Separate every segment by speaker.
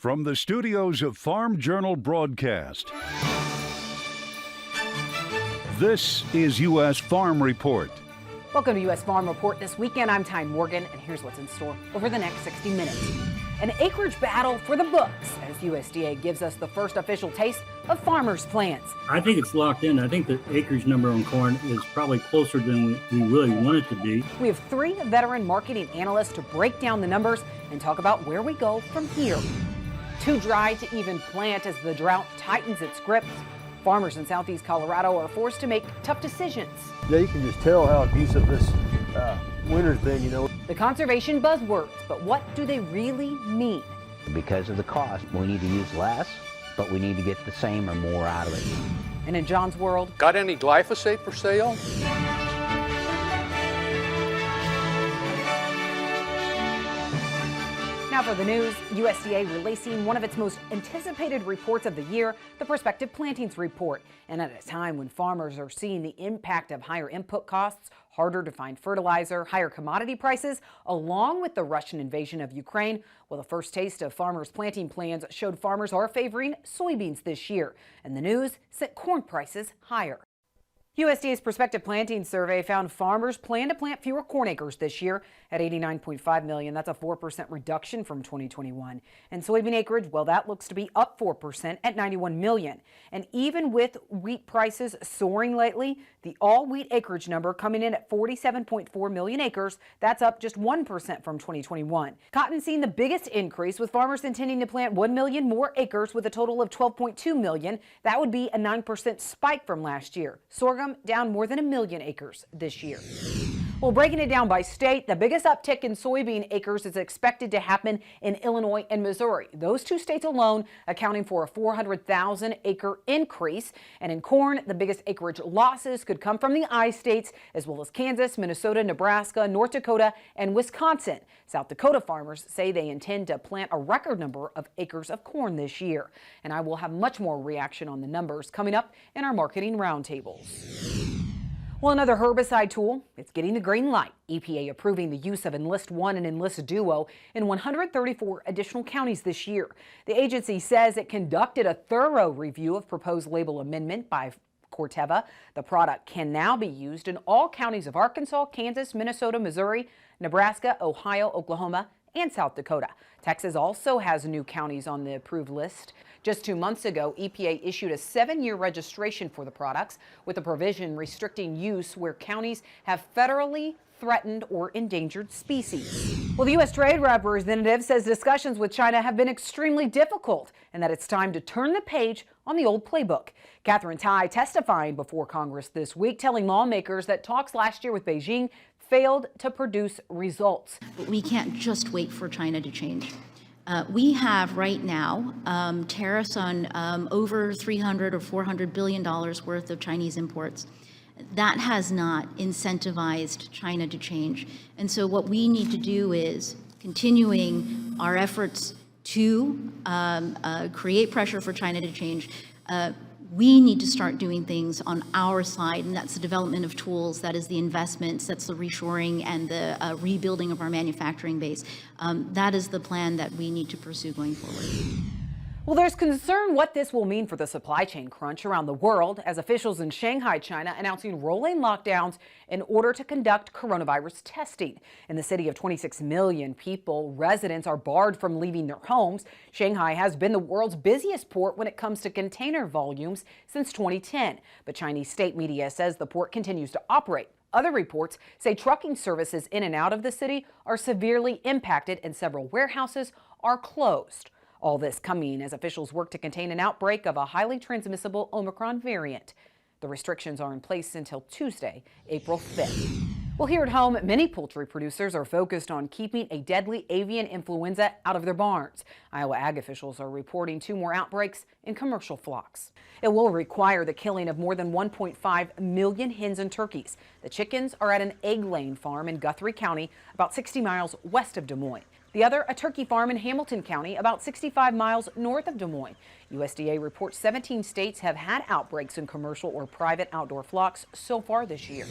Speaker 1: From the studios of Farm Journal Broadcast, this is U.S. Farm Report.
Speaker 2: Welcome to U.S. Farm Report. This weekend, I'm Ty Morgan, and here's what's in store over the next 60 minutes. An acreage battle for the books as USDA gives us the first official taste of farmers' plans.
Speaker 3: I think it's locked in. I think the acreage number on corn is probably closer than we really want it to be.
Speaker 2: We have three veteran marketing analysts to break down the numbers and talk about where we go from here. Too dry to even plant as the drought tightens its grip. Farmers in southeast Colorado are forced to make tough decisions.
Speaker 4: Yeah, you can just tell how abusive this winter's been, you know.
Speaker 2: The conservation buzzwords, but what do they really mean?
Speaker 5: Because of the cost, we need to use less, but we need to get the same or more out of it.
Speaker 2: And in John's world,
Speaker 6: got any glyphosate for sale?
Speaker 2: now for the news. USDA releasing one of its most anticipated reports of the year, the Prospective Plantings Report. And at a time when farmers are seeing the impact of higher input costs, harder to find fertilizer, higher commodity prices, along with the Russian invasion of Ukraine, well, the first taste of farmers' planting plans showed farmers are favoring soybeans this year. And the news sent corn prices higher. USDA's Prospective Planting Survey found farmers plan to plant fewer corn acres this year at 89.5 million. That's a 4% reduction from 2021. And soybean acreage, well, that looks to be up 4% at 91 million. And even with wheat prices soaring lately, the all-wheat acreage number coming in at 47.4 million acres. That's up just 1% from 2021. Cotton seeing the biggest increase, with farmers intending to plant 1 million more acres with a total of 12.2 million. That would be a 9% spike from last year. Sorghum down more than 1 million acres this year. Well, breaking it down by state, the biggest uptick in soybean acres is expected to happen in Illinois and Missouri. Those two states alone accounting for a 400,000 acre increase. And in corn, the biggest acreage losses could come from the I states, as well as Kansas, Minnesota, Nebraska, North Dakota, and Wisconsin. South Dakota farmers say they intend to plant a record number of acres of corn this year. And I will have much more reaction on the numbers coming up in our marketing roundtables. Well, another herbicide tool, it's getting the green light. EPA approving the use of Enlist One and Enlist Duo in 134 additional counties this year. The agency says it conducted a thorough review of proposed label amendment by Corteva. The product can now be used in all counties of Arkansas, Kansas, Minnesota, Missouri, Nebraska, Ohio, Oklahoma, and South Dakota. Texas also has new counties on the approved list. Just 2 months ago, EPA issued a 7-year registration for the products, with a provision restricting use where counties have federally threatened or endangered species. Well, the U.S. Trade Representative says discussions with China have been extremely difficult and that it's time to turn the page on the old playbook. Catherine Tai testifying before Congress this week, telling lawmakers that talks last year with Beijing failed to produce results.
Speaker 7: But we can't just wait for China to change. We have right now tariffs on over $300 or $400 billion worth of Chinese imports. That has not incentivized China to change. And so what we need to do is continuing our efforts to create pressure for China to change. We need to start doing things on our side, and that's the development of tools, that is the investments, that's the reshoring and the rebuilding of our manufacturing base. That is the plan that we need to pursue going forward.
Speaker 2: Well, there's concern what this will mean for the supply chain crunch around the world, as officials in Shanghai, China, announcing rolling lockdowns in order to conduct coronavirus testing. In the city of 26 million people, residents are barred from leaving their homes. Shanghai has been the world's busiest port when it comes to container volumes since 2010. But Chinese state media says the port continues to operate. Other reports say trucking services in and out of the city are severely impacted and several warehouses are closed. All this coming as officials work to contain an outbreak of a highly transmissible Omicron variant. The restrictions are in place until Tuesday, April 5th. Well, here at home, many poultry producers are focused on keeping a deadly avian influenza out of their barns. Iowa ag officials are reporting 2 more outbreaks in commercial flocks. It will require the killing of more than 1.5 million hens and turkeys. The chickens are at an egg-laying farm in Guthrie County, about 60 miles west of Des Moines. The other, a turkey farm in Hamilton County, about 65 miles north of Des Moines. USDA reports 17 states have had outbreaks in commercial or private outdoor flocks so far this year.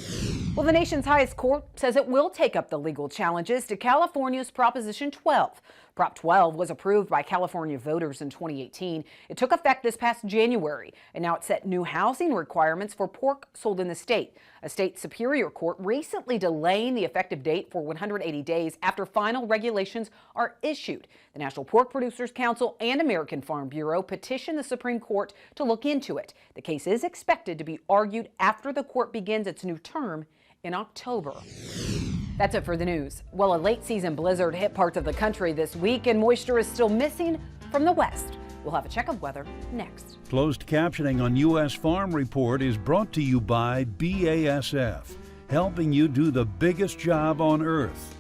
Speaker 2: Well, the nation's highest court says it will take up the legal challenges to California's Proposition 12. Prop 12 was approved by California voters in 2018. It took effect this past January, and now it set new housing requirements for pork sold in the state. A state superior court recently delaying the effective date for 180 days after final regulations are issued. The National Pork Producers Council and American Farm Bureau petitioned the Supreme Court to look into it. The case is expected to be argued after the court begins its new term in October. That's it for the news. Well, a late season blizzard hit parts of the country this week, and moisture is still missing from the west. We'll have a check of weather next.
Speaker 1: Closed captioning on U.S. Farm Report is brought to you by BASF, helping you do the biggest job on Earth.